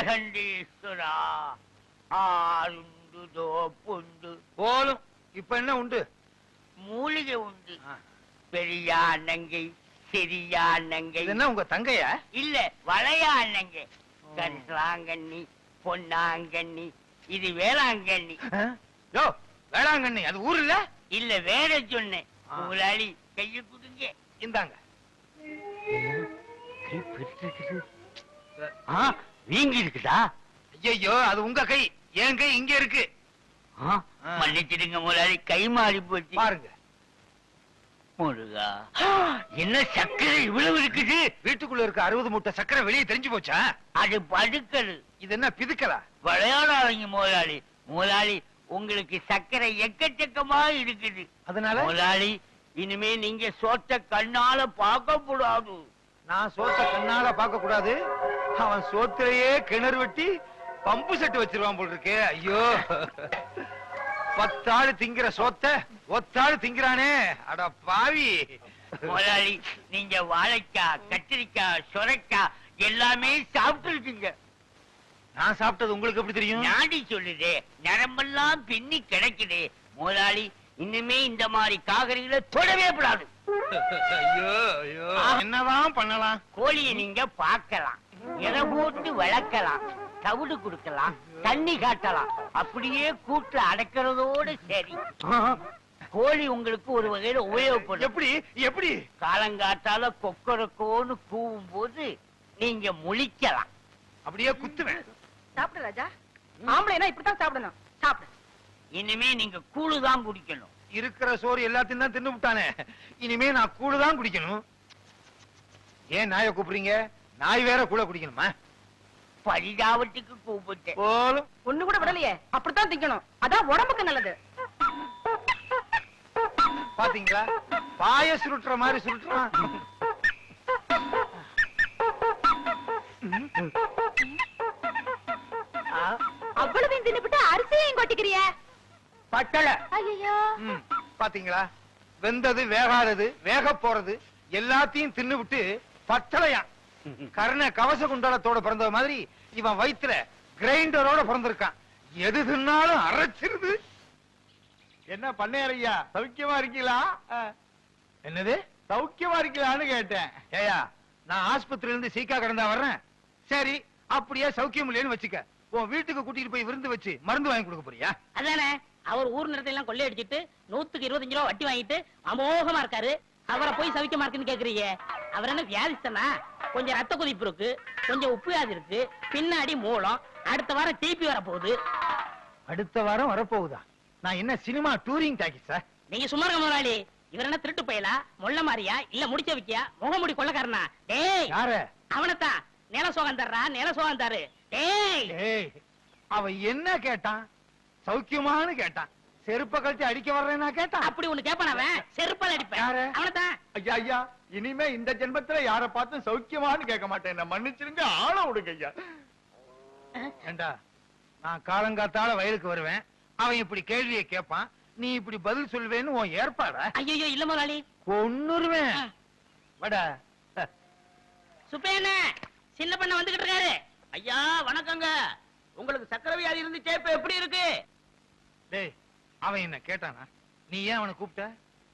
ஏகண்டீஸ்வரா ஆளுண்டு தோப்புண்டு போலும். இப்ப என்ன உண்டு? மூலிகை உண்டு. பெரியா நங்கை சிறியா நங்கை. என்ன உங்க தங்கையா? இல்ல வளையா நங்கை. கரிசலாங்கண்ணி பொன்னாங்கண்ணி இது வேளாங்கண்ணி. யோ வேளாங்கண்ணி அது ஊர் இல்ல? இல்ல வேற சொன்னேன். முதலாளி கைய குடுங்க. இந்தாங்க. வீங்கி இருக்குதா? ஐயோ அது உங்க கை, என் கை இங்க இருக்கு. மன்னிச்சிடுங்க முதலாளி, கை மாறி போச்சு. பாருங்க. முருகா, என்ன சக்கரை இவ்வளவு இருக்குது? வீட்டுக்குள்ள இருக்க 60 மூட்டை சக்கரை வெளியே தெரிஞ்சு போச்சா? அது படுக்கல். இது என்ன பிதுக்கலா? விளையாடாதீங்க முதலாளி. முதலாளி உங்களுக்கு சக்கரை எக்கச்சக்கமா இருக்குது. அதனால முதலாளி இனிமே நீங்க சோத்த கண்ணால பார்க்க கூடாது. நான் சோத்த கண்ணால பார்க்க கூடாது. அவன் சோத்திலேயே கிணறு வெட்டி பம்பு செட்டு வச்சிருவான் போல் இருக்கே. ஐயோ 10 ஆளு திங்கிற சோத்த ஒத்தாளு திங்கிறானே. அட பாவி. முதலாளி நீங்க வாழைக்காய் கத்திரிக்காய் சுரைக்காய் எல்லாமே சாப்பிட்டு இருக்கீங்க. நான் சாப்பிட்டது உங்களுக்கு எப்படி தெரியும்? நாடி சொல்லுதே, நரம்பெல்லாம் பின்னி கிடைக்குது. முதலாளி இன்னுமே இந்த மாதிரி காகரிகளை தொடவே கூடாது. ஐயோ ஐயோ என்னதான் பண்ணலாம்? கோழியை நீங்க பார்க்கலாம், எதை போட்டு வளர்க்கலாம், தவிடு கொடுக்கலாம், தண்ணி காட்டலாம். அப்படியே கூட்டுல அடைக்கிறதோடு சரி. கோழி உங்களுக்கு ஒரு வகையில உபயோகப்படும். எப்படி எப்படி? காலங்காத்தால கொக்கரக்கோன்னு கூவும் போது நீங்க முழிக்கலாம். அப்படியே குத்துவேன். சாப்பிடு ராஜா. ஆம்பளைனா இப்படித்தான் சாப்பிடணும். சாப்பிடு. இனிமே நீங்க கூழுதான் குடிக்கணும். இருக்கிற சோறு எல்லாத்தையும் தான் தின்னு விட்டானே. இனிமே நான் கூழுதான் குடிக்கணும். ஏன் நாயை கூப்பிடுறீங்க? நாய் வேற கூட குடிக்கணுமா? பரிதாபத்துக்கு கூப்பிட்டேன். போலும். ஒண்ணு கூட விடலையே. அப்படித்தான் திங்கணும். அதான் உடம்புக்கு நல்லது. பாத்தீங்களா? பாய சுருட்டுற மாதிரி சுருட்டுறான். அவ்வளவு தின்னுபிட்டு அரிசியையும் கொட்டிக்கிறிய. பட்டளை. ஐயோ. பாத்தீங்களா? வெந்தது வேகாதது வேக போறது எல்லாத்தையும் தின்னு விட்டு பட்டளையா கர்ண கவச குண்டலத்தோட பிறந்த மாதிரி இவன் வயிற்றுல கிரைண்டரோட பிறந்திருக்கான். எது தின்னாலும் அரைச்சிருது. என்ன பண்ணையா சௌக்கியமா இருக்கீங்களா? என்னது சௌக்கியமா இருக்கீங்களான்னு கேட்டேன். ஏயா நான் ஆஸ்பத்திரியில இருந்து சீக்கா கிடந்தா வர்றேன். சரி அப்படியே சௌக்கியம் இல்லைன்னு வச்சுக்க. உன் வீட்டுக்கு கூட்டிட்டு போய் விருந்து வச்சு மருந்து வாங்கி கொடுக்க போறியா? அதானே அவர் ஊர் நிறத்தை எல்லாம் கொள்ளையடிச்சிட்டு 100க்கு 25 ரூபா வட்டி வாங்கிட்டு அமோகமா இருக்காரு. அவரை போய் சவிக்கமா இருக்குன்னு கேக்குறீங்க. அவர் என்ன வியாதிஸ்தனா? கொஞ்சம் ரத்த கொதிப்பு இருக்கு, கொஞ்சம் உப்பு வியாதி இருக்கு, பின்னாடி மூலம். அடுத்த வாரம் டிபி வர போகுது. அடுத்த வாரம் வரப்போகுதா? நான் என்ன சினிமா டூரிங் டாக்கிஸா? நீங்க சும்மா இருக்க முதலாளி. இவர் என்ன திருட்டு பயலா, மொள்ள மாறியா, இல்ல முடிச்ச வைக்கியா, முகமுடி கொள்ளக்காரனா? டேய் யார? அவனத்தான். நில சோகம் தர்றா, நில சோகம் தரு. டேய் அவன் என்ன கேட்டான்? சௌக்கியமானு கேட்டான். செருப்ப கழட்டி அடிக்க வர்றேன்னா கேட்டான். அப்படி ஒண்ணு கேப்பான் அவன். செருப்பால் அடிப்பேன். அவனத்தான். ஐயா ஐயா இனிமே இந்த ஜென்மத்துல யார பார்த்து சௌக்கியமான்னு கேட்க மாட்டேன். என்ன மன்னிச்சிருங்க, ஆள விடுங்க ஐயா. ஏண்டா நான் காலங்காத்தால வயலுக்கு வருவேன், அவன் இப்படி கேள்வியை கேட்பான், நீ இப்படி பதில் சொல்வேன்னு உன் ஏற்பாடா? ஐயோ இல்ல முதலாளி. கொன்னுருவேன். வடா சுப்பேன சின்ன பண்ண வந்துகிட்டு இருக்காரு. ஐயா வணக்கங்க. உங்களுக்கு சக்கரை வியாதி இருந்துச்சே, இப்ப எப்படி இருக்கு? டேய் அவன் என்ன கேட்டானா? நீ ஏன் அவனை கூப்பிட்ட?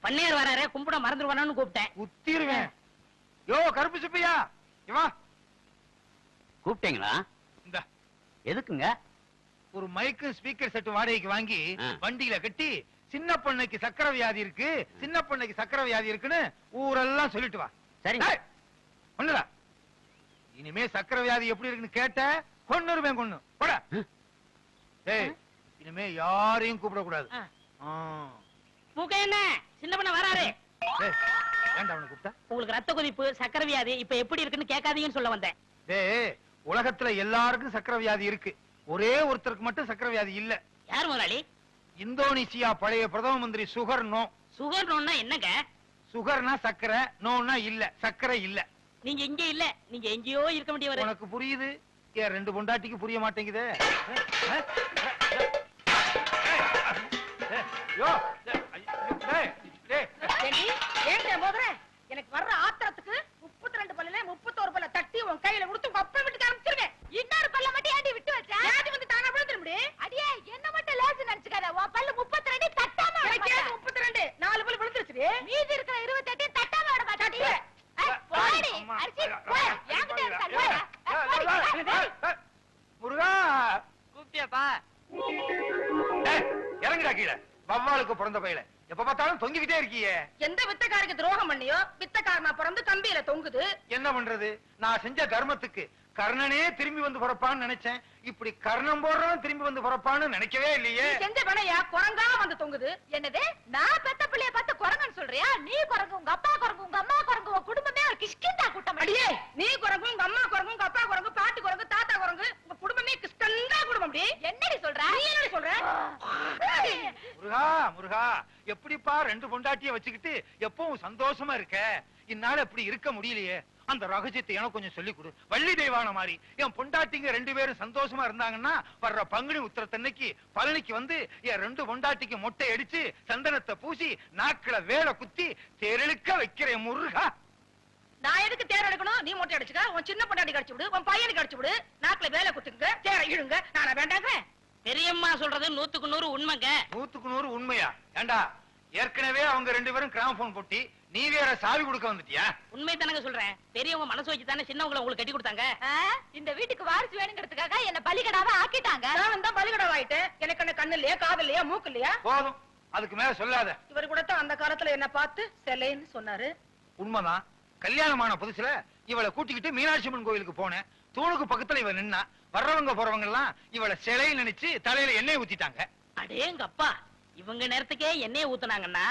பண்ணையார் வராரு, கும்பிட மறந்துடுவானு கூப்பிட்டேன். குத்திருவேன். யோ கருப்பு சுப்பையா இவா. கூப்பிட்டீங்களா? இந்த எதுக்குங்க? ஒரு மைக்கு ஸ்பீக்கர் செட் வாடகைக்கு வாங்கி வண்டியில கட்டி சின்ன பொண்ணுக்கு சக்கரை வியாதி இருக்கு, சின்ன பொண்ணுக்கு சக்கரை வியாதி இருக்குன்னு ஊரெல்லாம் சொல்லிட்டு வா. சரி ஒண்ணுடா. இனிமே சக்கரை வியாதி எப்படி இருக்குன்னு கேட்ட கொன்னுருவேன். கொன்னு போட. ஏய் இனிமே யாரையும் கூப்பிட கூடாது. என்ன சின்ன பண்ண வராரு. ஏன்டா அவனை கூப்பிட்ட? உங்களுக்கு ரத்த கொதிப்பு சக்கரை வியாதி இப்ப எப்படி இருக்குன்னு கேட்காதீங்கன்னு சொல்ல வந்தேன். டேய் உலகத்துல எல்லாருக்கும் சக்கரை வியாதி இருக்கு, ஒரே ஒருத்தருக்கு மட்டும் சக்கரை வியாதி இல்ல. யார் முதலாளி? இந்தோனேசியா பழைய பிரதம மந்திரி சுகர் நோ. சுகர் நோன்னா என்னங்க? சுகர்னா சக்கரை, நோன்னா இல்ல, சக்கரை இல்ல. நீங்க இங்க இல்ல, நீங்க எங்கேயோ இருக்க வேண்டியவர். உனக்கு புரியுது, ஏன் 2 பொண்டாட்டிக்கு புரிய மாட்டேங்குது? எனக்கு வர்ற ஆத்திரத்துக்கு 32 பல்ல 31 பல்ல தட்டி உன் கையில கொடுத்து அப்ப விட்டு காமிச்சிருங்க. இன்னொரு பல்ல மட்டும் முருகா கூப்பிட்டியாப்பா? இறங்குடா கீழே. வவ்வாலுக்கு பிறந்த பையல எப்ப பார்த்தாலும் தொங்கிக்கிட்டே இருக்கியே. எந்த வித்தக்காருக்கு துரோகம் பண்ணியோ வித்தக்காரனா பிறந்து கம்பியில தொங்குது. என்ன பண்றது? நான் செஞ்ச தர்மத்துக்கு கர்ணனே திரும்பி வந்து பிறப்பான்னு நினைச்சேன். இப்படி கர்ணம் போடுறவன் திரும்பி வந்து பிறப்பான்னு நினைக்கவே இல்லையே. செஞ்ச பணையா குரங்கா வந்து தொங்குது. என்னது நான் பெத்த பிள்ளைய பார்த்து குரங்குன்னு சொல்றியா? நீ குரங்கு, உங்க அப்பா குரங்கு, உங்க அம்மா குரங்கு, உங்க குடும்பமே ஒரு கிஷ்கிந்தா கூட்டம். அடியே நீ குரங்கு, உங்க அம்மா குரங்கு, உங்க அப்பா குரங்கு, பாட்டி குரங்கு, தாத்தா குரங்கு, உங்க குடும்பமே கிஷ்கந்தா குடும்பம். என்னடி சொல்ற? நீ என்னடி சொல்ற? முருகா முருகா, எப்படிப்பா ரெண்டு பொண்டாட்டிய வச்சுக்கிட்டு எப்பவும் சந்தோஷமா இருக்க? இந்நாள் இப்படி இருக்க முடியலையே. அந்த ரகசியத்தை எனக்கு கொஞ்சம் சொல்லி கொடு. வள்ளி தெய்வான மாதிரி என் பொண்டாட்டிங்க ரெண்டு பேரும் சந்தோஷமா இருந்தாங்கன்னா வர்ற பங்குனி உத்திரத்தன்னைக்கு பழனிக்கு வந்து என் ரெண்டு பொண்டாட்டிக்கு மொட்டை அடிச்சு சந்தனத்தை பூசி நாக்குல வேலை குத்தி தெருளுக்க வைக்கிறேன் முருகா. நான் எதுக்கு தேர் எடுக்கணும்? நீ மொட்டை அடிச்சுக்க, உன் சின்ன பொண்டாட்டி கடிச்சு விடு, உன் பையனுக்கு கடிச்சு விடு, நாக்குல வேலை குத்துங்க, தேரை இழுங்க. நானா வேண்டாங்க? பெரியம்மா சொல்றது 100க்கு 100 உண்மைங்க. 100க்கு 100 உண்மையா? ஏண்டா ஏற்கனவே அவங்க ரெண்டு பேரும் கிராமபோன் போட்டி, நீ வேற சாவி கொடுக்க வந்துட்டியா? உண்மை தானங்க சொல்றேன். பெரியவங்க மனசு வச்சு தானே சின்னவங்களை உங்களுக்கு கட்டி கொடுத்தாங்க. இந்த வீட்டுக்கு வாரிசு வேணுங்கிறதுக்காக என்ன பலிகடாவா ஆக்கிட்டாங்க. நான் தான் பலிகடா ஆயிட்டேன். எனக்கு என்ன கண்ணு இல்லையா, காது இல்லையா, மூக்கு இல்லையா? போதும், அதுக்கு மேல சொல்லாத. இவர் கூட தான் அந்த காலத்துல என்ன பார்த்து செல்லைன்னு சொன்னாரு. உண்மைதான். கல்யாணமான புதுசுல இவளை கூட்டிக்கிட்டு மீனாட்சி அம்மன் கோயிலுக்கு போனேன். தூணுக்கு பக்கத்துல இவ நின்னா வர்றவங்க போறவங்க எல்லாம் இவளை சிலை நினைச்சு தலையில எண்ணெய் ஊத்திட்டாங்க. அடேங்க அப்பா, இவங்க நேரத்துக்கே எண்ணெய் ஊத்துனாங்கன்னா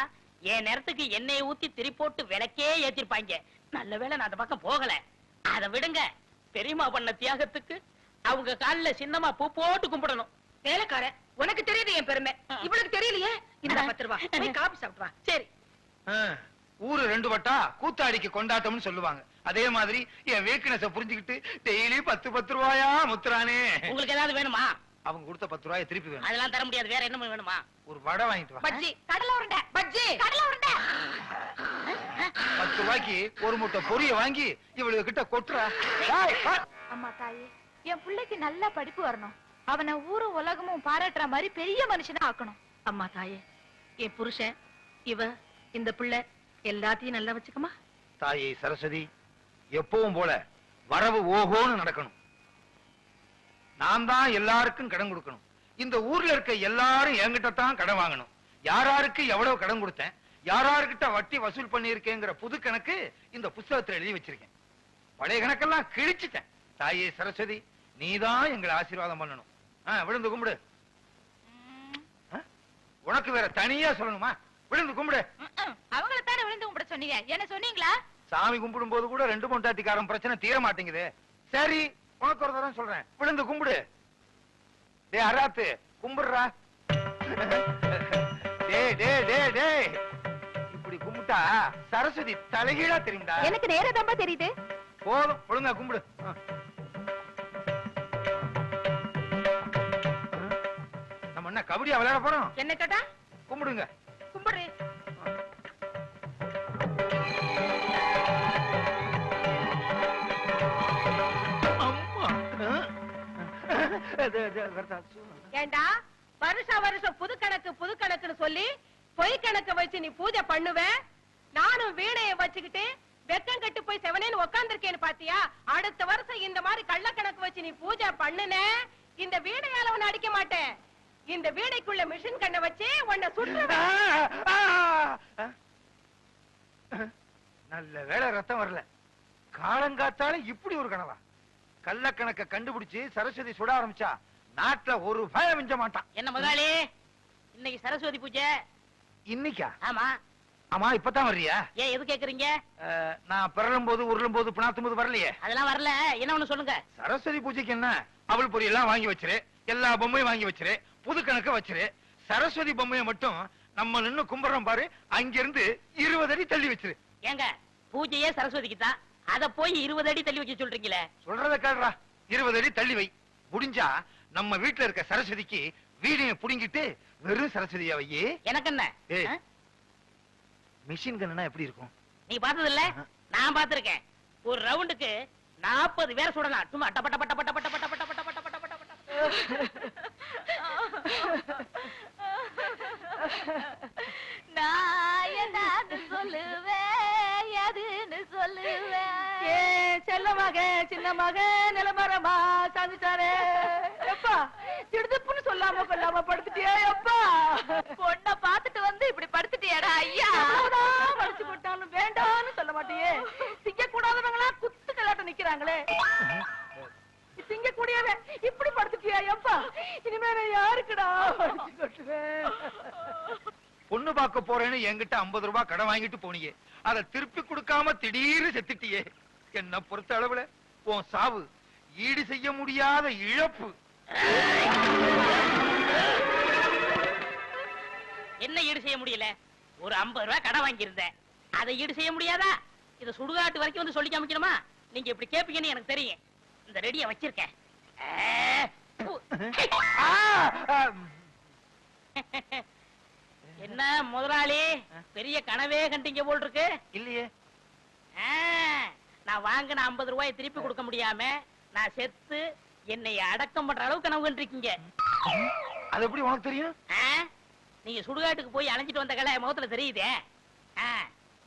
என் நேரத்துக்கு எண்ணெய் ஊத்தி திரி போட்டு விளக்கே ஏத்திருப்பாங்க. நல்ல வேளை நான் அந்த பக்கம் போகல. அதை விடுங்க, பெரியம்மா பண்ண தியாகத்துக்கு அவங்க காலில சின்னமா பூ போட்டு கும்பிடணும். வேலைக்கார, உனக்கு தெரியுது என் பெருமை, இவளுக்கு தெரியலையே. இந்த 10 ரூபாய் போய் காபி சாப்பிட்டு வா. சரி. ஊரு ரெண்டு வட்டா கூத்தாடிக்கு கொண்டாட்டம்னு சொல்லுவாங்க. அதே மாதிரி என் வீக்னஸ புரிஞ்சுக்கிட்டு டெய்லி 10 ரூபாயா முத்துறானே. உங்களுக்கு ஏதாவது வேணுமா? அவங்க கொடுத்த 10 ரூபாயை திருப்பி வேணும். அதெல்லாம் தர முடியாது. வேற என்ன வேணுமா? ஒரு வடை வாங்கிட்டு வா. பஜ்ஜி, கடலை உருண்டை, பஜ்ஜி, கடலை உருண்டை. 10 ரூபாய்க்கு ஒரு முட்டை பொரிய வாங்கி இவளுக்கு கிட்ட கொட்டுறா. அம்மா தாயே, என் பிள்ளைக்கு நல்ல படிப்பு வரணும். அவனை ஊரும் உலகமும் பாராட்டுற மாதிரி பெரிய மனுஷனா ஆக்கணும். அம்மா தாயே, என் புருஷன், இவ, இந்த பிள்ளை எல்லாத்தையும் நல்லா வச்சுக்கமா. தாயை சரஸ்வதி, எப்பவும் போல வரவு ஓஹோன்னு நடக்கணும். நான் தான் எல்லாருக்கும் கடன் கொடுக்கணும். இந்த ஊர்ல இருக்க எல்லாரும் என்கிட்ட தான் கடன் வாங்கணும். யாராருக்கு எவ்வளவு கடன் கொடுத்தேன், யாராருக்கிட்ட வட்டி வசூல் பண்ணியிருக்கேங்கிற புது கணக்கு இந்த புத்தகத்துல எழுதி வச்சிருக்கேன். பழைய கணக்கெல்லாம் கிழிச்சிட்டேன். தாயே சரஸ்வதி, நீதான் எங்களை ஆசீர்வாதம் பண்ணணும். விழுந்து கும்பிடு. உனக்கு வேற தனியா சொல்லணுமா? விழுந்து கும்பிடு. அவங்கள தானே விழுந்து கும்பிட சொன்னீங்க, என்ன சொன்னீங்களா? சாமி கும்பிடும் போது கூட ரெண்டு பொண்டாட்டிக்காரன் பிரச்சனை தீர மாட்டேங்குது. சரி, உனக்கு ஒரு தரம் சொல்றேன், விழுந்து கும்பிடு. டே அராத்து, கும்பிடுறா. டே டே டே டே, இப்படி கும்பிட்டா சரஸ்வதி தலைகீழா தெரியும்டா. எனக்கு நேரதாம்பா தெரியுது. போதும், ஒழுங்கா கும்பிடு. நம்ம என்ன கபடியா விளையாட போறோம்? என்ன கேட்டா? கும்பிடுங்க. கும்பிடு. ஏண்டா வருஷம் புது கணக்குன்னு சொல்லி பொய் கணக்கு வச்சு நீ பூஜை பண்ணுவ? நானும் வீணைய வச்சுக்கிட்டு வெக்கம் கட்டு போய் செவனேன்னு உட்கார்ந்திருக்கேன்னு பாத்தியா? அடுத்த வருஷம் இந்த மாதிரி கள்ள கணக்கு வச்சு நீ பூஜை பண்ணுன, இந்த வீணையால உன்னை அடிக்க மாட்டேன். இந்த வீணைக்குள்ள மிஷின் கண்ணை வச்சு உன்னை சுற்றுவேன். நல்ல வேளை ரத்தம் வரல. காலங்காத்தால இப்படி ஒரு கனவா? கள்ளக்கணக்க கண்டுபிடிச்சு சரஸ்வதி சுட ஆரம்பிச்சா நாட்டுல ஒரு பயம் மிஞ்ச மாட்டான். என்ன முதலாளி, இன்னைக்கு சரஸ்வதி பூஜை? இன்னைக்கா? ஆமா. ஆமா, இப்பதான் வர்றியா? ஏன் எது கேக்குறீங்க? நான் பிறலும் போது உருளும் போது பிணாத்தும் போது வரலையே. அதெல்லாம் வரல. என்ன ஒண்ணு சொல்லுங்க. சரஸ்வதி பூஜைக்கு என்ன, அவள் பொரி எல்லாம் வாங்கி வச்சிரு, எல்லா பொம்மையும் வாங்கி வச்சிரு, புது கணக்க வச்சிரு. சரஸ்வதி பொம்மையை மட்டும் நம்ம நின்னு கும்பிடுறோம் பாரு, அங்கிருந்து 20 அடி தள்ளி வச்சிரு. ஏங்க, பூஜையே சரஸ்வதிக்கு தான், அத போய் 20 அடி தள்ளி வைக்க சொல்றீங்களே? சொல்றத கேடுறா. 20 அடி தள்ளி வை. முடிஞ்சா நம்ம வீட்டுல இருக்க சரஸ்வதிக்கு வீடிய புடிங்கிட்டு வெறும் சரஸ்வதியா வையே. எனக்கு என்ன? மிஷின் கண்ணா எப்படி இருக்கும்? நீ பார்த்தது இல்ல? நான் பார்த்திருக்கேன். ஒரு ரவுண்டுக்கு 40 பேர் சுடலாம். சும்மா டப்ப டப்ப டப்ப டப்ப டப்ப டப்ப டப்ப டப்ப டப்ப டப்ப. நான் என்னன்னு சொல்லுவேன், எதுன்னு சொல்லுவேன். செல்ல நல்ல மகன் சின்ன மகன் நிலமரமா சாந்துட்டாரே. எப்பா திடுதுப்புன்னு சொல்லாம கொல்லாம படுத்துட்டியா? எப்பா பொண்ண பாத்துட்டு வந்து இப்படி படுத்துட்டியாடா ஐயா? மடிச்சு போட்டாலும் வேண்டாம்னு சொல்ல மாட்டியே. திங்க கூடாதவங்களா குத்து கலாட்டம் நிக்கிறாங்களே. திங்க கூடியவே இப்படி படுத்துட்டியா? எப்பா இனிமே நான் யாருக்குடா மடிச்சு கொட்டுவேன்? பொண்ணு பார்க்க போறேன்னு என்கிட்ட 50 ரூபாய் கடன் வாங்கிட்டு போனியே, அதை திருப்பி கொடுக்காம திடீர்னு செத்துட்டியே. என்ன பொறுத்த அளவுல உன் சாவு ஈடு செய்ய முடியாத இழப்பு. என்ன ஈடு செய்ய முடியல? ஒரு 50 ரூபாய் கடன் வாங்கியிருந்தேன், அதை ஈடு செய்ய முடியாதா? இத சுடுகாட்டு வரைக்கும் வந்து சொல்லி காமிக்கணுமா? நீங்க இப்படி கேப்பீங்கன்னு எனக்கு தெரியும். இந்த ரெடிய வச்சிருக்கேன். என்ன முதலாளி, பெரிய கனவே கண்டீங்க போல் இருக்கு. இல்லையே, நான் வாங்கின 50 ரூபாயை திருப்பி கொடுக்க முடியாம நான் செத்து என்னை அடக்கம் பண்ற அளவுக்கு கனவு கண்டிருக்கீங்க. அது எப்படி உனக்கு தெரியும்? நீங்க சுடுகாட்டுக்கு போய் அலைஞ்சிட்டு வந்த கலை முகத்துல தெரியுதே.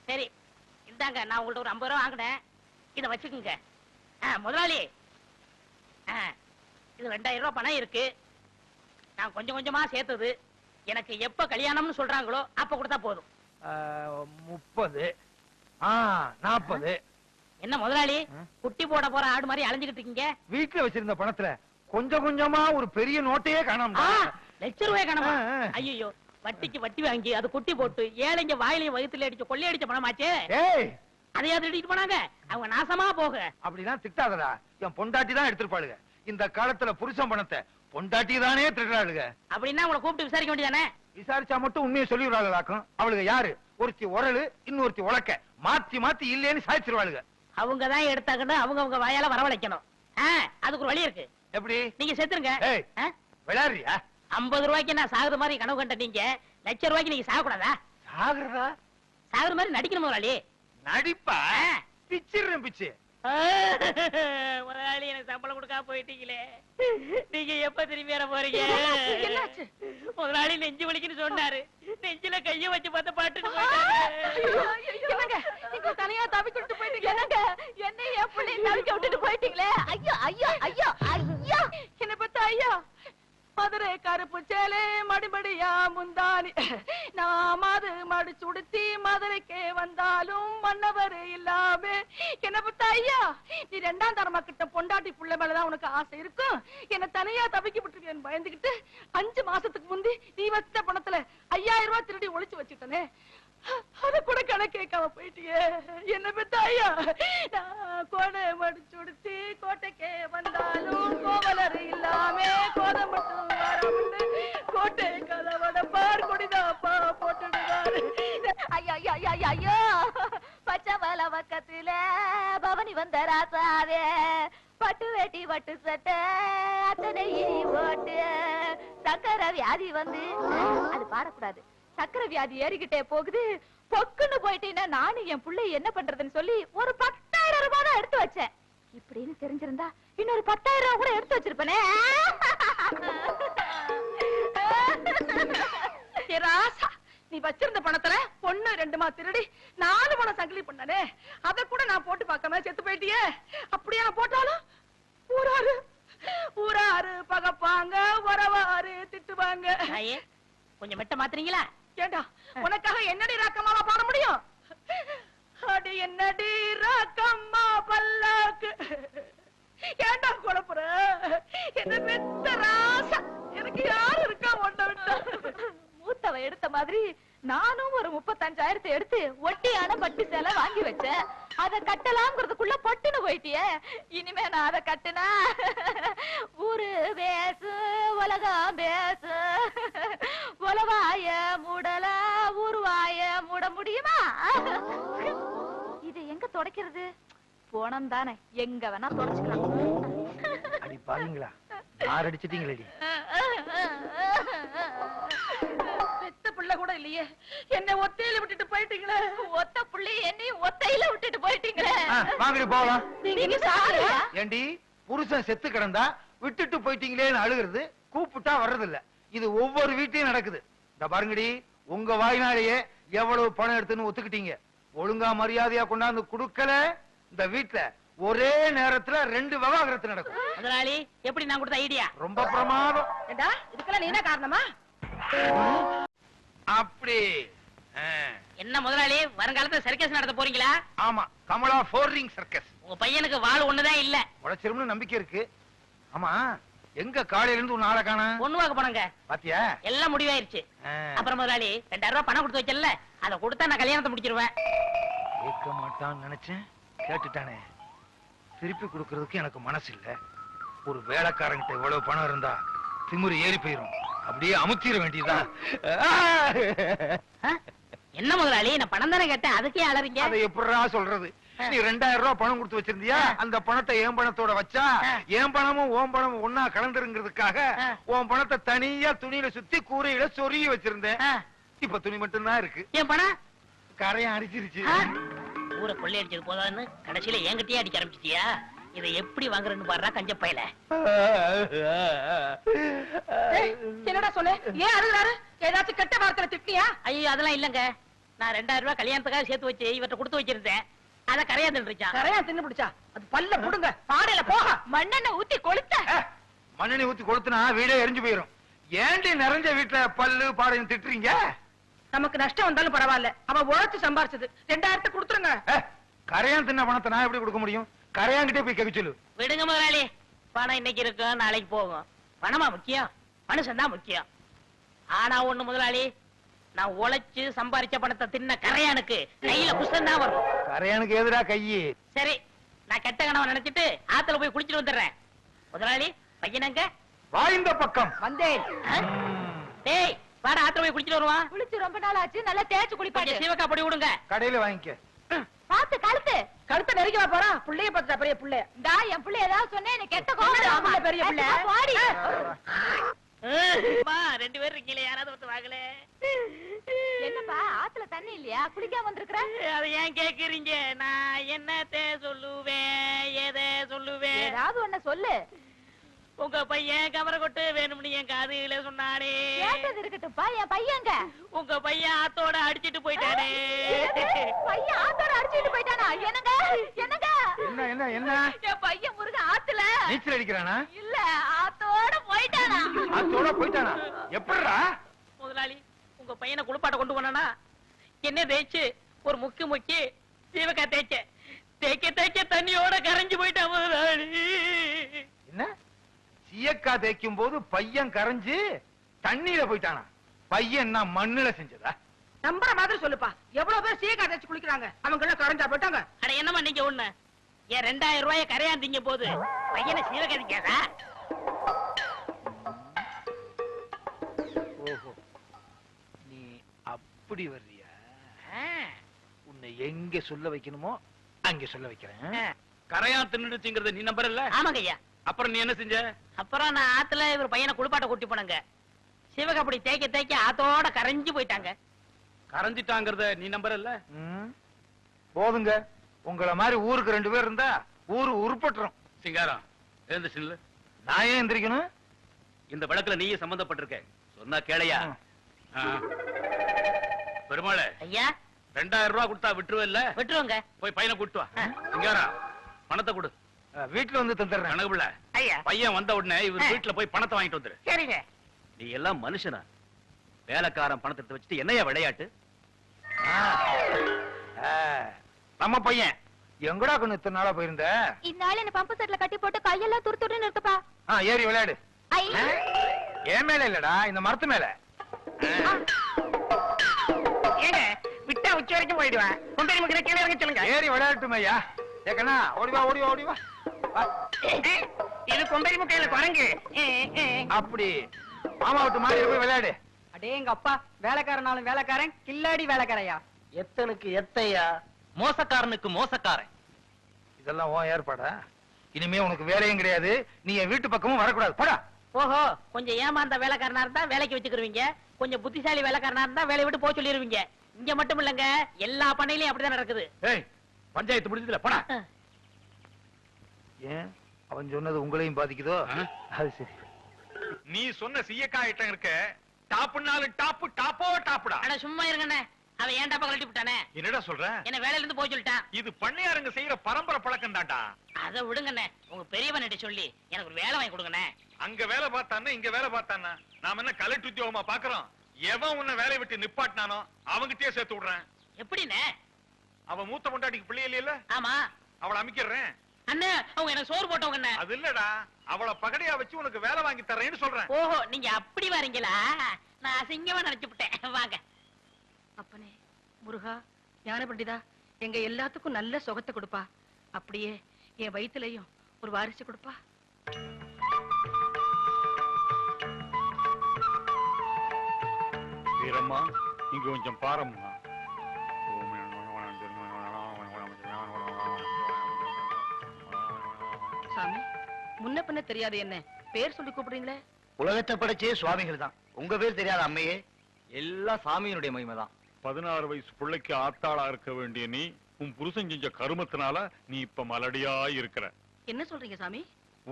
சரி இந்தாங்க, நான் உங்கள்ட்ட ஒரு 50 ரூபா வாங்கினேன், இதை வச்சுக்குங்க. முதலாளி, இது 2000 ரூபாய் பணம் இருக்கு. நான் கொஞ்சம் கொஞ்சமா சேர்த்தது. எனக்கு எப்ப கல்யாணம்னு சொல்றாங்களோ அப்ப கொடுத்தா போதும். 30, 40. என்ன முதலாளி, குட்டி போட போற ஆடு மாதிரி அலைஞ்சுக்கிட்டு இருக்கீங்க? வீட்டுல வச்சிருந்த பணத்துல கொஞ்சம் கொஞ்சமா ஒரு பெரிய நோட்டையே காணாம. ₹1,00,000 காணாம? ஐயோ, வட்டிக்கு வட்டி வாங்கி அது குட்டி போட்டு ஏழைங்க வாயிலையும் வயிற்றுல அடிச்சு கொள்ளையடிச்ச பணமாச்சே. அதையாவது எடுத்துட்டு போனாங்க. அவங்க நாசமா போக. அப்படிதான் திட்டாதடா. என் பொண்டாட்டி தான் எடுத்துருப்பாளுங்க. இந்த காலத்துல புருஷன் பணத்தை பொண்டாட்டி தானே திருடாளுங்க. அப்படின்னா உங்களை கூப்பிட்டு விசாரிக்க வேண்டியதானே? விசாரிச்சா மட்டும் உண்மையை சொல்லிடுறாங்களாக்கும். அவளுக்கு யாரு? ஒருத்தி உரலு, இன்னொருத்தி உலக்க, மாத்தி மாத்தி இல்லேன்னு சாய்ச்சிருவாளுங்க. அவங்கதான் எடுத்தாங்கன்னு அவங்க வாயால வரவழைக்கணும். அதுக்கு ஒரு வழி இருக்கு. எப்படி? நீங்க செத்துருங்க. விளையாடுறியா? 50 ரூபாய்க்கு நான் சாகுற மாதிரி கனவு கண்ட நீங்க ₹1,00,000 நீங்க சாகக்கூடாதா? சாகுறதா? சாகுற மாதிரி நடிக்கணும் முதலாளி. நடிப்பா? பிச்சிடுறேன் பிச்சு. முதலாளி, எனக்கு சம்பளம் கொடுக்காம போயிட்டீங்களே, நீங்க எப்ப திரும்பி வர போறீங்க? முதலாளி நெஞ்சு வலிக்குன்னு சொன்னாரு, நெஞ்சில கைய வச்சு பார்த்த பாட்டுன்னு தனியா தவிக்கிட்டு போயிட்டீங்க. என்ன என் பிள்ளை தவிக்க விட்டுட்டு போயிட்டீங்களே? ஐயோ ஐயோ ஐயோ ஐயோ! என்ன பத்தா ஐயா? மதுரை கருப்பு சேலை மடிமடியா முந்தானி, நான் மது மடிச்சு உடுத்தி மதுரைக்கே வந்தாலும் மன்னவர் இல்லாம. என்ன பத்தா ஐயா, நீ 2ஆம் தரமா கிட்ட பொண்டாட்டி புள்ள மேலதான் உனக்கு ஆசை இருக்கும். என்ன தனியா தவிக்க விட்டுருக்கேன்னு பயந்துகிட்டு 5 மாசத்துக்கு முந்தி நீ வச்ச பணத்துல 5000 ரூபாய் திருடி ஒளிச்சு வச்சுட்டனே, அத கூட கணக்கு கேட்காம போயிட்டியே. என்ன பத்தா ஐயா, நான் கோடை மடிச்சு உடுத்தி கோட்டைக்கே வந்தாலும் கோவலர் இல்லாம கோதை மட்டும் வராமட்டு கோட்டை கதவட பார் கொடிதாப்பா போட்டுடுவாரு. ஐயோ ஐயோ ஐயோ ஐயோ! பச்சை வல பக்கத்துல பவனி வந்த ராசாவே, பட்டு வேட்டி வட்டு சட்டை அத்தனை போட்டு சக்கரை வியாதி வந்து, அது பாடக்கூடாது, சக்கரை வியாதி ஏறிக்கிட்டே போகுது, பொக்குன்னு போயிட்டீங்கன்னா நானும் என் பிள்ளை என்ன பண்றதுன்னு சொல்லி ஒரு 10,000 ரூபாய் தான் எடுத்து வச்சேன். இப்படின்னு தெரிஞ்சிருந்தா இன்னொரு 10,000 ரூபாய் கூட எடுத்து வச்சிருப்பனே. ராசா, நீ வச்சிருந்த பணத்துல பொண்ணு 2 திருடி 4 பணம் சங்கிலி பண்ணனே, அத கூட நான் போட்டு பார்க்காம செத்து போயிட்டியே. அப்படியே நான் போட்டாலும் ஊராரு பகப்பாங்க, உறவாரு திட்டுவாங்க. கொஞ்சம் மெட்ட மாத்துறீங்களா? ஏண்டா, உனக்காக என்னடி ராக்கம்மாவா பாட முடியும்? அடி என்னடி ராக்கம்மா பல்லாக்கு, ஏண்டா குழப்புற? என்ன பெத்த ராசா, எனக்கு யாரு இருக்கா ஒண்ணு விட்டா? மூத்தவ எடுத்த மாதிரி நானும் ஒரு 35,000 எடுத்து ஒட்டியான பட்டு சேலை வாங்கி வச்சேன். அத கட்டலாம்ங்கிறதுக்குள்ள பட்டுன்னு போயிட்டியே. இனிமே நான் அத கட்டுனா ஊரு பேசு உலகம் பேசு, உலவாய மூடல ஊருவாய மூட முடியுமா? இது எங்க தொடக்கிறது? போனம் தானே, எங்க வேணா தொடச்சுக்கலாம். அடி பாருங்களா, யார் அடிச்சிட்டீங்களடி? பெத்த பிள்ளை கூட இல்லையே, என்ன ஒத்தையில விட்டுட்டு போயிட்டீங்களே. ஒத்த புள்ளி என்னையும் ஒத்தையில விட்டுட்டு போயிட்டீங்களே. வாங்கடி போகலாம். நீங்க சாரியா? ஏண்டி, புருஷன் செத்து கிடந்தா விட்டுட்டு போயிட்டீங்களேன்னு அழுகிறது, கூப்பிட்டா வர்றதில்ல. இது ஒவ்வொரு வீட்லயும் நடக்குது. இந்த பாருங்கடி, உங்க வாய்னாலேயே எவ்வளவு பணம் எடுத்துன்னு ஒத்துக்கிட்டீங்க. ஒழுங்கா மரியாதையா கொண்டாந்து குடுக்கல, இந்த வீட்டுல ஒரே நேரத்துல 2 விவாகரத்து நடக்கும். முதலாளி எப்படி நான் கொடுத்த ஐடியா? ரொம்ப பிரமாதம். ஏண்டா இதுக்கெல்லாம் நீ என்ன காரணமா? அப்படி என்ன முதலாளி வருங்காலத்துல சர்க்கஸ் நடத்த போறீங்களா? ஆமா, கமலா 4 ரிங் சர்க்கஸ். உங்க பையனுக்கு வாள் ஒண்ணுதான் இல்ல. உழைச்சிரும்னு நம்பிக்கை இருக்கு. ஆமா, எங்க காலையில இருந்து ஒரு நாளை காணா? பொண்ணுவாக்க போனங்க. பாத்தியா? எல்லாம் முடிவாயிருச்சு. அப்புறம் முதலாளி 2000 ரூபாய் பணம் கொடுத்து வச்சல, அதை கொடுத்தா நான் கல்யாணத்தை முடிச்சிருவேன். கேட்க மாட்டான்னு நினைச்சேன், கேட்டுட்டானே. திருப்பி கொடுக்கறதுக்கு எனக்கு மனசு இல்ல. ஒரு வேலைக்காரங்கிட்ட இவ்வளவு பணம் இருந்தா திமிரு ஏறி போயிரும். அப்படியே அமுத்திர வேண்டியதுதான். என்ன முதலாளி, நான் பணம் தானே கேட்டேன், அதுக்கே அலறீங்க? அதை எப்படிடா சொல்றது? நீ 2000 ரூபாய் பணம் கொடுத்து வச்சிருந்தியா? அந்த பணத்தை என் பணத்தோட வச்சா என் பணமும் ஓம் பணமும் ஒன்னா கலந்துருங்கிறதுக்காக உன் பணத்தை தனியா துணியில சுத்தி கூரையில சொருகி வச்சிருந்தேன். இப்ப துணி மட்டும் தான் இருக்கு. என் பணம் கரையை அடிச்சிருச்சு. ஊரை கொள்ளை அடிச்சது போதான்னு கடைசியில என்கிட்டயே அடிக்க ஆரம்பிச்சிட்டியா? இதை எப்படி வாங்குறேன்னு பாடுறா கஞ்ச பையல. என்னடா சொல்லு, ஏன் அழுகுறாரு? ஏதாச்சும் கெட்ட வார்த்தை திட்டியா? ஐயோ அதெல்லாம் இல்லங்க, நான் 2000 ரூபாய் கல்யாணத்துக்காக சேர்த்து வச்சு இவர்கிட்ட கொடுத்து வச்சிருந்தேன். அத கரையா தின்றுச்சான். கரையா தின்னு பிடிச்சா அது பல்ல புடுங்க, பாடையில போக. மண்ணெண்ணெய் ஊத்தி கொளுத்த. மண்ணெண்ணெய் ஊத்தி கொளுத்துனா வீடே எரிஞ்சு போயிரும். ஏண்டி நிறைஞ்ச வீட்டுல பல்லு பாடையும் திட்டுறீங்க? நமக்கு நஷ்டம் வந்தாலும் பரவாயில்ல, அவன் உழைச்சு சம்பாரிச்சது. 2000 கொடுத்துருங்க. கரையான் தின்ன பணத்தை நான் எப்படி கொடுக்க முடியும்? கரையாங்கிட்டே போய் கேட்க சொல்லு. விடுங்க முதலாளி, பணம் இன்னைக்கு இருக்கும் நாளைக்கு போகும். பணமா முக்கியம், மனுஷன் தான் முக்கியம். ஆனா ஒண்ணு முதலாளி, நான் உழைச்சு சம்பாரிச்ச பணத்தை தின்ன கரையானுக்கு கையில குஷ்டம் தான் வரும். கரையானுக்கு எதிரா கையி? சரி, நான் கெட்ட கனவை நினைச்சிட்டு ஆத்துல போய் குளிச்சிட்டு வந்துடுறேன். முதலாளி பையனங்க வாய்ந்த பக்கம் வந்தேன். டேய் வாடா, ஆத்துல போய் குளிச்சிட்டு வருவான். குளிச்சு ரொம்ப நாள் ஆச்சு, நல்லா தேய்ச்சு குளிப்பாட்டு. கொஞ்சம் சீவக்கா பொடி விடுங்க. கடையில வாங்கிக்க. பாத்து கழுத்து. கழுத்தை நெருங்கி வா போறான். புள்ளைய பார்த்தா பெரிய புள்ள. டா என் புள்ள ஏதாவது சொன்னே எனக்கு கெட்ட கோவம் என்னடா புள்ள பெரிய புள்ள? பாடி. அம்மா 2 பேர் இருக்கீங்களே, யாராவது ஒருத்தர் வாங்கல. என்னப்பா ஆத்துல தண்ணி இல்லையா? குளிக்காம வந்திருக்கிற? அதை ஏன் கேக்குறீங்க? நான் என்னத்தை சொல்லுவேன், எதை சொல்லுவேன்? ஏதாவது ஒண்ணு சொல்லு. உங்க பையன் கவர கொட்டு வேணும்னு என் காதுல சொன்னானே. கேட்டது இருக்கட்டும்ப்பா, என் பையங்க. உங்க பையன் ஆத்தோட அடிச்சிட்டு போயிட்டானே. பையன் ஆத்தோட அடிச்சிட்டு போயிட்டானா? என்னங்க என்னங்க? என்ன என்ன என்ன? என் பையன் முருக ஆத்துல நீச்சல் அடிக்கிறானா? இல்ல, ஆத்தோட போயிட்டானா. அதோட போயிட்டானா? எப்படிடா? முதலாளி, உங்க பையனை குளிப்பாட்ட கொண்டு போனா என்ன தேய்ச்சு ஒரு முக்கி சீவக்கா தேய்க்க தண்ணியோட கரைஞ்சு போயிட்டான் முதலாளி. என்ன? சீயக்கா தேய்க்கும் போது பையன் கரைஞ்சு தண்ணியில போயிட்டானா? பையன் என்ன மண்ணுல செஞ்சதா? நம்புற மாதிரி சொல்லுப்பா. எவ்வளவு பேர் சீக்கா தேய்ச்சி குளிக்கிறாங்க, அவங்க எல்லாம் கரைஞ்சா போயிட்டாங்க. அட என்னமா நீங்க ஒண்ணு, என் 2000 ரூபாய கரையாந்தீங்க போது பையனை சீவக்கா தேய்க்காதா? ஓஹோ, நீ அப்படி வர்றியா? உன்னை எங்க சொல்ல வைக்கணுமோ அங்க சொல்ல வைக்கிறேன். கரையான் தின்னுடுச்சுங்கிறத நீ நம்பறல்ல? ஆமாங்க ஐயா. அப்புறம் நீ என்ன செஞ்ச? அப்புறம் நான் ஆத்துல இவர் பையனை குளிப்பாட்ட கூட்டி போனங்க. சிவகாப்படி தேய்க்க ஆத்தோட கரைஞ்சு போயிட்டாங்க. கரைஞ்சிட்டாங்கிறத நீ நம்பறல்ல? போதுங்க, உங்களை மாதிரி ஊருக்கு 2 பேர் இருந்தா ஊரு உருப்பட்டுரும். சிங்காரம் எழுந்துச்சு. நான் ஏன் எந்திரிக்கணும்? இந்த வழக்குல நீயே சம்பந்தப்பட்டிருக்க, சொன்னா கேளையா? பெருமாளே ஐயா, 2000 ரூபாய் கொடுத்தா விட்டுருவல்ல? விட்டுருவோங்க. போய் பையனை கூட்டு வா. சிங்காரம் பணத்தை கொடு. வீட்டுல வந்து தந்துடுறேன். கணக்கு பிள்ளை, ஐயா பையன் வந்த உடனே இவர் வீட்டுல போய் பணத்தை வாங்கிட்டு வந்துரு. சரிங்க. நீ எல்லாம் மனுஷனா? வேலைக்காரன் பணத்தை எடுத்து வச்சுட்டு என்னையா விளையாட்டு? நம்ம பையன் எங்கடா கொண்டு இத்தனை நாளா போயிருந்த? இந்நாள் என்ன பம்பு செட்ல கட்டி போட்டு கையெல்லாம் துருத்துன்னு இருக்குப்பா. ஏறி விளையாடு. ஐ என் மேல இல்லடா, இந்த மரத்து மேல. ஏங்க விட்டா உச்சி வரைக்கும் போயிடுவேன். கொண்டு நமக்கு கீழே இறங்க சொல்லுங்க. ஏறி விளையாட்டுமே ஐயா. ஏக்கண்ணா ஓடிவா ஓடிவா ஓடிவா. இது கொண்டை முக்கையில குரங்கு. அப்படி மாமா விட்டு மாறி போய் விளையாடு. அடே எங்க அப்பா, வேலைக்காரனாலும் வேலைக்காரன், கில்லாடி வேலைக்காரையா. எத்தனுக்கு எத்தையா? மோசக்காரனுக்கு மோசக்காரன். இதெல்லாம் உன் ஏற்பாடா? இனிமே உனக்கு வேலையும் கிடையாது, நீ என் வீட்டு பக்கமும் வரக்கூடாது. போடா. ஓஹோ, கொஞ்சம் ஏமாந்த வேலைக்காரனா இருந்தா வேலைக்கு வச்சுக்கிருவீங்க, கொஞ்சம் புத்திசாலி வேலைக்காரனா இருந்தா வேலையை விட்டு போக சொல்லிருவீங்க. இங்க மட்டும் இல்லங்க, எல்லா பண்ணையிலயும் அப்படிதான் நடக்குது. ஏய், பஞ்சாயத்து முடிஞ்சதுல போடா. ஏன் அவன் சொன்னது உங்களையும் பாதிக்குதோ? அது சரி. நீ சொன்ன சீயக்கா ஐட்டம் இருக்க, டாப்புனாலும் டாப்பு, டாப்போ டாப்புடா. அட சும்மா இருங்கண்ணே, அவன் ஏன்டா கழட்டி விட்டானே? என்னடா சொல்ற? என்ன வேலையில இருந்து போய் சொல்லிட்டான். இது பண்ணையாருங்க செய்யற பரம்பரை பழக்கம் தான்டா. அத விடுங்கண்ணே, உங்க பெரியவன்கிட்ட சொல்லி எனக்கு ஒரு வேலை வாங்கி கொடுங்கண்ணே. அங்க வேலை பார்த்தானே இங்க வேலை பார்த்தானா? நாம என்ன கலெக்டர் உத்தியோகமா பாக்குறோம்? எவன் உன்னை வேலையை விட்டு நிப்பாட்டினானோ அவங்கிட்டயே சேர்த்து விடுறேன். எப்படிண்ணே? அவன் மூத்த பொண்டாட்டிக்கு பிள்ளை இல்லையில, ஆமா, அவளை அமைக்கிறேன். அண்ணே அவங்க எனக்கு சோறு போட்டவங்க. அது இல்லடா, அவளை பகடையா வச்சு உனக்கு வேலை வாங்கி தர்றேன்னு சொல்றேன். ஓஹோ, நீங்க அப்படி வரீங்களா? நான் அசிங்கமா நினைச்சுட்டேன். வாங்க. அப்பனே முருகா, ஞான பண்டிதா, எங்க எல்லாத்துக்கும் நல்ல சுகத்தை கொடுப்பா. அப்படியே என் வயிற்றுலயும் ஒரு வாரிசு கொடுப்பா. வீரம்மா, இங்க கொஞ்சம் பாரம்மா. சாமி, முன்ன பின்ன தெரியாது என்ன பேர் சொல்லி கூப்பிடுறீங்களே? உலகத்தை படைச்சே சுவாமிகள் தான். உங்க பேர் தெரியாத அம்மையே? எல்லாம் சாமியினுடைய மகிமை தான். 16 வயசு பிள்ளைக்கு ஆத்தாளா இருக்க வேண்டிய நீ, உன் புருஷன் செஞ்ச கருமத்தினால நீ இப்ப மலடியா இருக்கிற. என்ன சொல்றீங்க சாமி?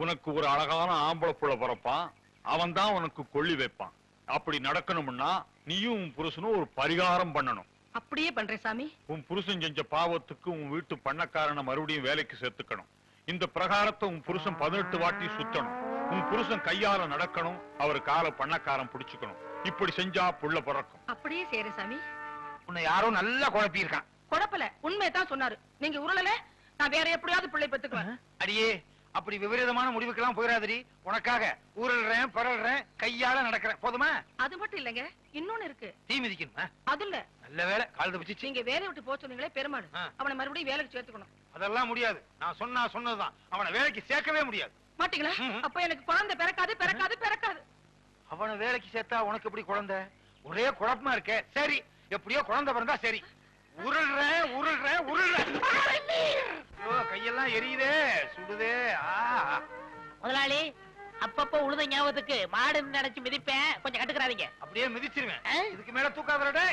உனக்கு ஒரு அழகான ஆம்பளை புள்ள பிறப்பான், அவன் தான் உனக்கு கொள்ளி வைப்பான். அப்படி நடக்கணும்னா நீயும் உன் புருஷனும் ஒரு பரிகாரம் பண்ணணும். அப்படியே பண்றேன் சாமி. உன் புருஷன் செஞ்ச பாவத்துக்கு உன் வீட்டு பண்ணக்காரனை மறுபடியும் வேலைக்கு சேர்த்துக்கணும். இந்த பிரகாரத்தை உன் புருஷன் 18 வாட்டி சுத்தணும். உன் புருஷன் கையால நடக்கணும், அவர் கால பண்ணக்காரன் பிடிச்சுக்கணும். இப்படி செஞ்சா புள்ள பிறக்கும். அப்படியே செய்யறேன் சாமி. உன்னை யாரோ நல்லா குழப்பி இருக்கான். குழப்பல, உண்மையதான் சொன்னாரு. நீங்க உருளல, நான் வேற எப்படியாவது பிள்ளை பெத்துக்குவேன். அடியே, அப்படி விபரீதமான முடிவுக்கெல்லாம் போயிடாதடி. உனக்காக ஊரல்றேன், பரல்றேன், கையால நடக்கிறேன். போதுமா? அது மட்டும் இல்லைங்க, இன்னொன்னு இருக்கு. தீ மிதிக்கணுமா? அது இல்ல, நல்ல வேலை கால் தப்பிச்சு. நீங்க வேலையை விட்டு போக சொன்னீங்களே பெருமாள், அவனை மறுபடியும் வேலைக்கு சேர்த்துக்கணும். அதெல்லாம் முடியாது. நான் சொன்னதுதான். அவனை வேலைக்கு சேர்க்கவே முடியாது. மாட்டீங்களா? அப்ப எனக்கு குழந்தை பிறக்காது பிறக்காது பிறக்காது. அவனை வேலைக்கு சேர்த்தா உனக்கு எப்படி குழந்தை? ஒரே குழப்பமா இருக்க. சரி, எப்படியோ குழந்தை பிறந்தா சரி. உருள்றேன் உருள்றேன் உருள்றேன். ஐயோ, கையெல்லாம் எரியுதே, சுடுதே. முதலாளி, அப்பப்ப உழுத ஞாபகத்துக்கு மாடு நினைச்சு மிதிப்பேன், கொஞ்சம் கட்டுக்கிறாதீங்க. அப்படியே மிதிச்சிருவேன். இதுக்கு மேல தூக்காதடா.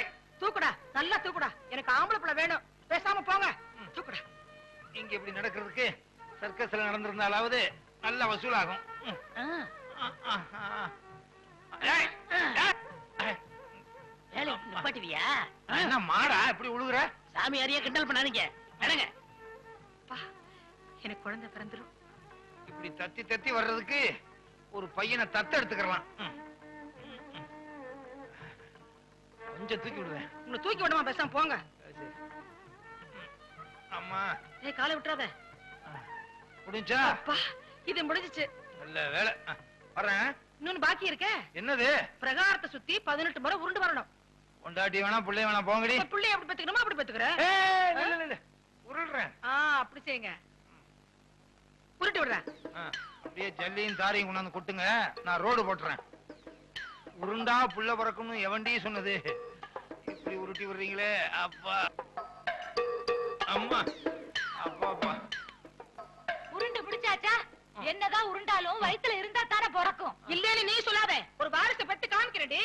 தூக்குடா, நல்லா தூக்குடா. எனக்கு ஆம்பளை பிள்ளை வேணும். பேசாம போங்க. தூக்குடா. இங்க இப்படி நடக்கிறதுக்கு சர்க்கஸ்ல நடந்திருந்தாலாவது நல்ல வசூலாகும். வேலை நிப்பாட்டுவியா? என்ன மாடா இப்படி உழுகுற? சாமி அறிய கிண்டல் பண்ணாதீங்க. நடங்க. எனக்கு குழந்தை பிறந்துரும். இப்படி தத்தி தத்தி வர்றதுக்கு ஒரு பையனை தத்து எடுத்துக்கலாம். கொஞ்சம் தூக்கி விடுவேன். உன்னை தூக்கி விடுமா? பேசாம போங்க. அம்மா, ஏய், காலை விட்டுறாத. முடிஞ்சா? அப்பா, இது முடிஞ்சிச்சு. நல்ல வேலை. வரேன். இன்னொன்னு பாக்கி இருக்க. என்னது? பிரகாரத்தை சுத்தி 18 முறை உருண்டு வரணும். பொண்டாட்டி வேணா பிள்ளை வேணா போங்கடி. பிள்ளை அப்படி பெத்துக்கணுமா? அப்படி பெத்துக்கிறேன். உருள்றேன். அப்படி செய்யுங்க. உருட்டி விடுறேன். அப்படியே ஜல்லியும் தாரையும் கொண்டாந்து கொட்டுங்க, நான் ரோடு போட்டுறேன். உருண்டா புள்ள பிறக்கணும் எவன்டி சொன்னது? இப்படி உருட்டி விடுறீங்களே. அப்பா, அம்மா, அப்பா, அப்பா. உருண்டு பிடிச்சாச்சா? என்னதான் உருண்டாலும் வயித்துல இருந்தா தானே பிறக்கும். இல்லன்னு நீ சொல்லாத. ஒரு வாரிசை பெத்து காமிக்கிறேன்டி.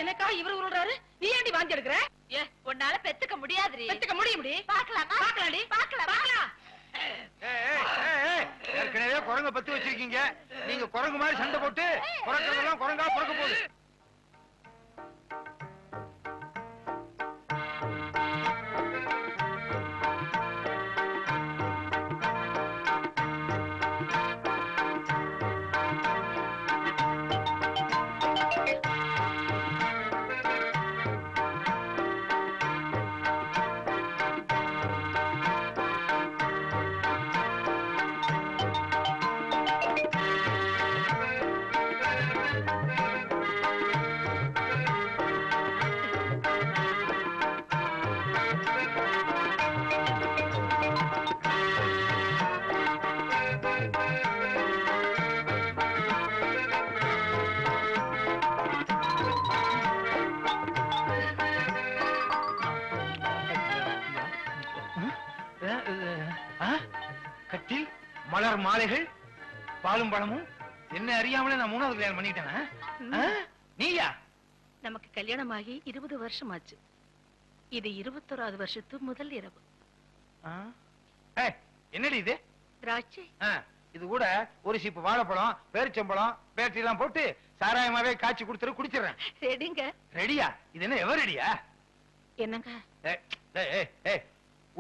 எனக்கா இவரு உருள்றாரு, நீ ஏன்டி வாந்தி எடுக்கிற? உன்னால பெத்துக்க முடியாதுரி. பெத்துக்க முடியும்டி. பாக்கலாமா? பாக்கலாம்டி. பாக்கலாம். ஏற்கனவே குரங்க பத்து வச்சிருக்கீங்க. நீங்க குரங்கு மாதிரி சண்டை போட்டு பிறக்கிறதெல்லாம் குரங்கா பிறக்க போகுது. கட்டில், மலர் மாலைகள், பாலும் பழமும். என்ன அறியாமலே நான் 3வது கல்யாணம் பண்ணிட்டேன். நீயா? நமக்கு கல்யாணமாகி 20 வருஷம் ஆச்சு. இது 21வது வருஷத்து முதல் இரவு. என்னடி இது? திராட்சை. இது கூட ஒரு சீப்பு வாழைப்பழம், பேரிச்சம்பழம், பேட்டரி எல்லாம் போட்டு சாராயமாவே காய்ச்சி கொடுத்துரு, குடிச்சிடுறேன். ரெடிங்க. ரெடியா? இது என்ன எவர் ரெடியா? என்னங்க?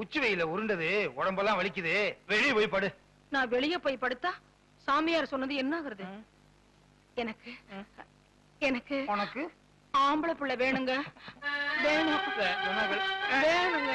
உச்சி வெயில உருண்டது உடம்பெல்லாம் வலிக்குது, வெளியே போய் படு. நான் வெளியே போய் படுத்தா சாமியார் சொன்னது என்ன ஆகுறது? எனக்கு எனக்கு உனக்கு ஆம்பளை புள்ள வேணுங்க. வேணும் வேணுங்க.